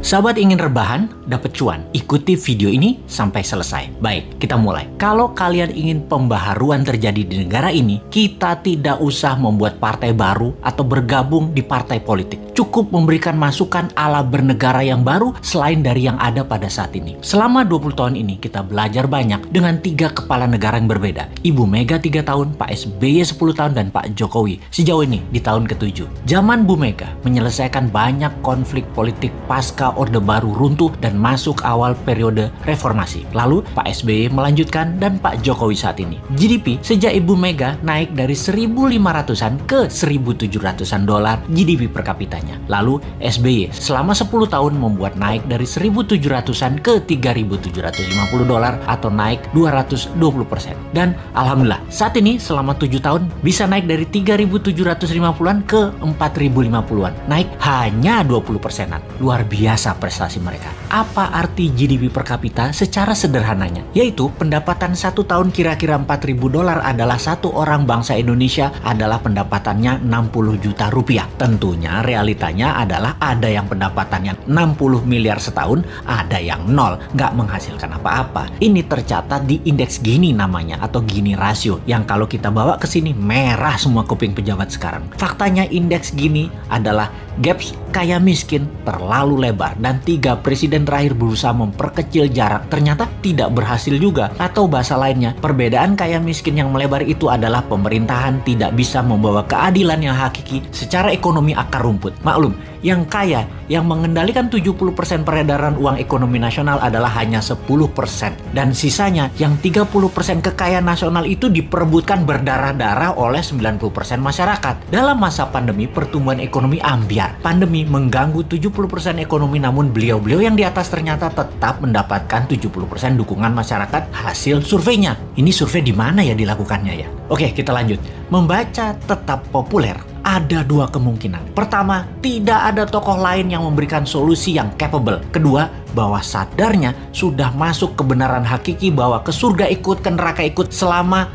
Sahabat ingin rebahan, dapat cuan? Ikuti video ini sampai selesai. Baik, kita mulai. Kalau kalian ingin pembaharuan terjadi di negara ini, kita tidak usah membuat partai baru atau bergabung di partai politik. Cukup memberikan masukan ala bernegara yang baru selain dari yang ada pada saat ini. Selama 20 tahun ini kita belajar banyak dengan 3 kepala negara yang berbeda. Ibu Mega 3 tahun, Pak SBY 10 tahun, dan Pak Jokowi sejauh ini di tahun ke-7. Zaman Bu Mega menyelesaikan banyak konflik politik pasca Orde Baru runtuh dan masuk awal periode reformasi. Lalu Pak SBY melanjutkan dan Pak Jokowi saat ini. GDP sejak Ibu Mega naik dari 1.500-an ke 1.700-an dolar GDP per kapitanya. Lalu SBY selama 10 tahun membuat naik dari 1.700-an ke 3.750 dolar atau naik 220%. Dan alhamdulillah saat ini selama 7 tahun bisa naik dari 3.750-an ke 4.050-an. Naik hanya 20%-an. Luar biasa prestasi mereka. Apa arti GDP per kapita secara sederhananya? Yaitu pendapatan 1 tahun kira-kira 4.000 dolar adalah satu orang bangsa Indonesia adalah pendapatannya 60 juta rupiah. Tentunya realitanya adalah ada yang pendapatannya 60 miliar setahun, ada yang nol, nggak menghasilkan apa-apa. Ini tercatat di indeks Gini namanya atau Gini rasio yang kalau kita bawa ke sini merah semua kuping pejabat sekarang. Faktanya indeks Gini adalah gaps kaya miskin terlalu lebar dan 3 presiden terakhir berusaha memperkecil jarak ternyata tidak berhasil juga. Atau bahasa lainnya, perbedaan kaya miskin yang melebar itu adalah pemerintahan tidak bisa membawa keadilan yang hakiki secara ekonomi akar rumput. Maklum, yang kaya yang mengendalikan 70% peredaran uang ekonomi nasional adalah hanya 10% dan sisanya yang 30% kekayaan nasional itu diperebutkan berdarah-darah oleh 90% masyarakat. Dalam masa pandemi, pertumbuhan ekonomi ambyar. Pandemi mengganggu 70% ekonomi, namun beliau-beliau yang di atas ternyata tetap mendapatkan 70% dukungan masyarakat hasil surveinya. Ini survei di mana ya dilakukannya ya? Oke, kita lanjut. Membaca tetap populer. Ada 2 kemungkinan. Pertama, tidak ada tokoh lain yang memberikan solusi yang capable. Kedua, bahwa sadarnya sudah masuk kebenaran hakiki bahwa ke surga ikut, ke neraka ikut selama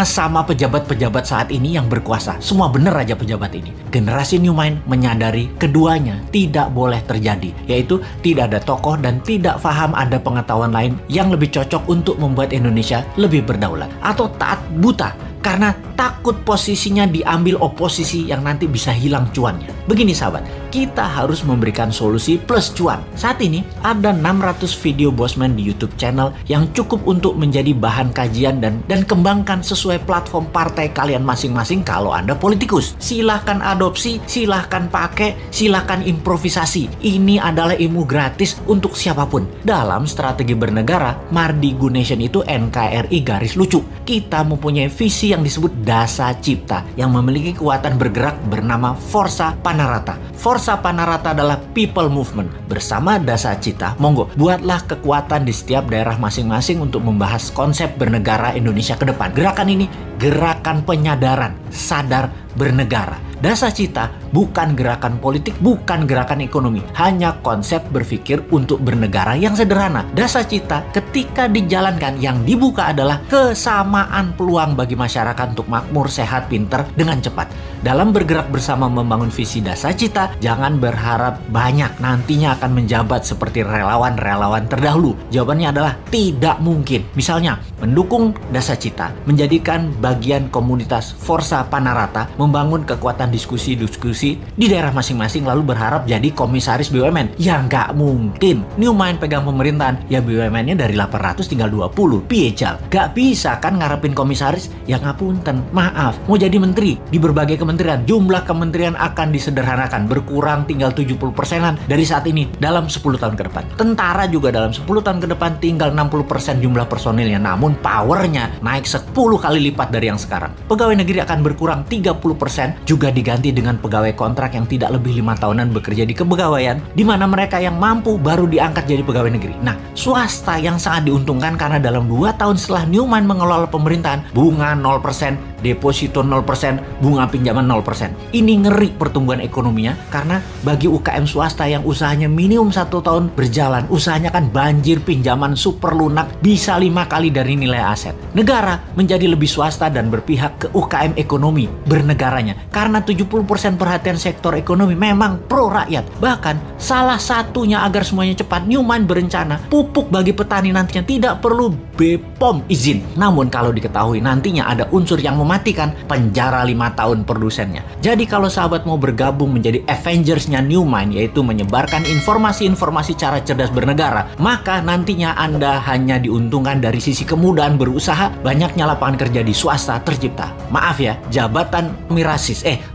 sama pejabat-pejabat saat ini yang berkuasa. Semua benar aja pejabat ini. Generasi New Mind menyadari keduanya tidak boleh terjadi, yaitu tidak ada tokoh dan tidak paham ada pengetahuan lain yang lebih cocok untuk membuat Indonesia lebih berdaulat, atau taat buta karena takut posisinya diambil oposisi yang nanti bisa hilang cuannya. Begini sahabat, kita harus memberikan solusi plus cuan. Saat ini ada 600 video Bosman di YouTube channel yang cukup untuk menjadi bahan kajian dan kembangkan sesuai platform partai kalian masing-masing kalau Anda politikus. Silahkan adopsi, silahkan pakai, silahkan improvisasi. Ini adalah ilmu gratis untuk siapapun. Dalam strategi bernegara, Mardi Gunation itu NKRI garis lucu. Kita mempunyai visi yang disebut Dasa Cipta yang memiliki kekuatan bergerak bernama Forza Panarata. Forza Panarata adalah people movement. Bersama Dasa Cipta, monggo buatlah kekuatan di setiap daerah masing-masing untuk membahas konsep bernegara Indonesia ke depan. Gerakan ini gerakan penyadaran, sadar bernegara. Dasa Cipta bukan gerakan politik, bukan gerakan ekonomi, hanya konsep berpikir untuk bernegara yang sederhana. Dasa Cipta ketika dijalankan yang dibuka adalah kesamaan peluang bagi masyarakat untuk makmur, sehat, pinter dengan cepat. Dalam bergerak bersama membangun visi Dasa Cipta, jangan berharap banyak nantinya akan menjabat seperti relawan-relawan terdahulu. Jawabannya adalah tidak mungkin. Misalnya, mendukung Dasa Cipta, menjadikan bagian komunitas Forza Panarata, membangun kekuatan diskusi-diskusi di daerah masing-masing lalu berharap jadi komisaris BUMN. Ya nggak mungkin. New Mind pegang pemerintahan, ya BUMN-nya dari 800 tinggal 20. Piejal. Gak bisa kan ngarepin komisaris? Ya ngapunten, maaf. Mau jadi menteri di berbagai kementerian, jumlah kementerian akan disederhanakan, berkurang tinggal 70%-an dari saat ini dalam 10 tahun ke depan. Tentara juga dalam 10 tahun ke depan tinggal 60% jumlah personilnya, namun powernya naik 10 kali lipat dari yang sekarang. Pegawai negeri akan berkurang 30%, juga diganti dengan pegawai kontrak yang tidak lebih 5 tahunan bekerja di kepegawaian, di mana mereka yang mampu baru diangkat jadi pegawai negeri. Nah, swasta yang sangat diuntungkan karena dalam 2 tahun setelah New Mind mengelola pemerintahan, bunga 0%, deposito 0%, bunga pinjaman 0%. Ini ngeri pertumbuhan ekonominya karena bagi UKM swasta yang usahanya minimum 1 tahun berjalan, usahanya kan banjir pinjaman super lunak bisa 5 kali dari nilai aset. Negara menjadi lebih swasta dan berpihak ke UKM ekonomi bernegaranya karena 70% perhatian sektor ekonomi memang pro rakyat. Bahkan salah satunya agar semuanya cepat, Newmont berencana pupuk bagi petani nantinya tidak perlu BPOM izin. Namun kalau diketahui nantinya ada unsur yang mematikan, penjara 5 tahun produsennya. Jadi kalau sahabat mau bergabung menjadi Avengers-nya Newmont, yaitu menyebarkan informasi-informasi cara cerdas bernegara, maka nantinya Anda hanya diuntungkan dari sisi kemudahan berusaha, banyaknya lapangan kerja di swasta tercipta. Maaf ya, jabatan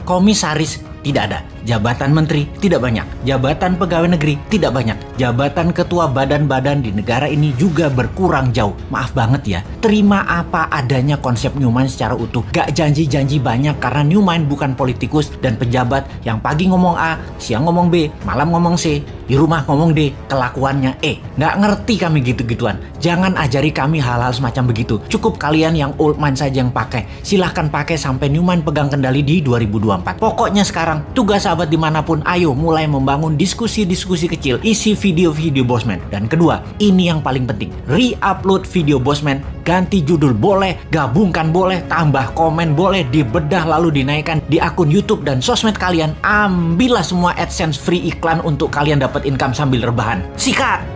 komisaris tidak ada. Jabatan menteri tidak banyak. Jabatan pegawai negeri tidak banyak. Jabatan ketua badan-badan di negara ini juga berkurang jauh. Maaf banget ya. Terima apa adanya konsep Newmont secara utuh. Gak janji-janji banyak karena Newmont bukan politikus dan pejabat yang pagi ngomong A, siang ngomong B, malam ngomong C, di rumah ngomong D, kelakuannya E. Gak ngerti kami gitu-gituan. Jangan ajari kami hal-hal semacam begitu. Cukup kalian yang old mind saja yang pakai. Silahkan pakai sampai Newmont pegang kendali di 2024. Pokoknya sekarang tugas sahabat dimanapun, ayo mulai membangun diskusi-diskusi kecil, isi video-video Bosman. Dan kedua, ini yang paling penting, re-upload video Bosman, ganti judul boleh, gabungkan boleh, tambah komen boleh, dibedah lalu dinaikkan di akun YouTube dan sosmed kalian. Ambillah semua AdSense free iklan untuk kalian dapat income sambil rebahan. Sikat!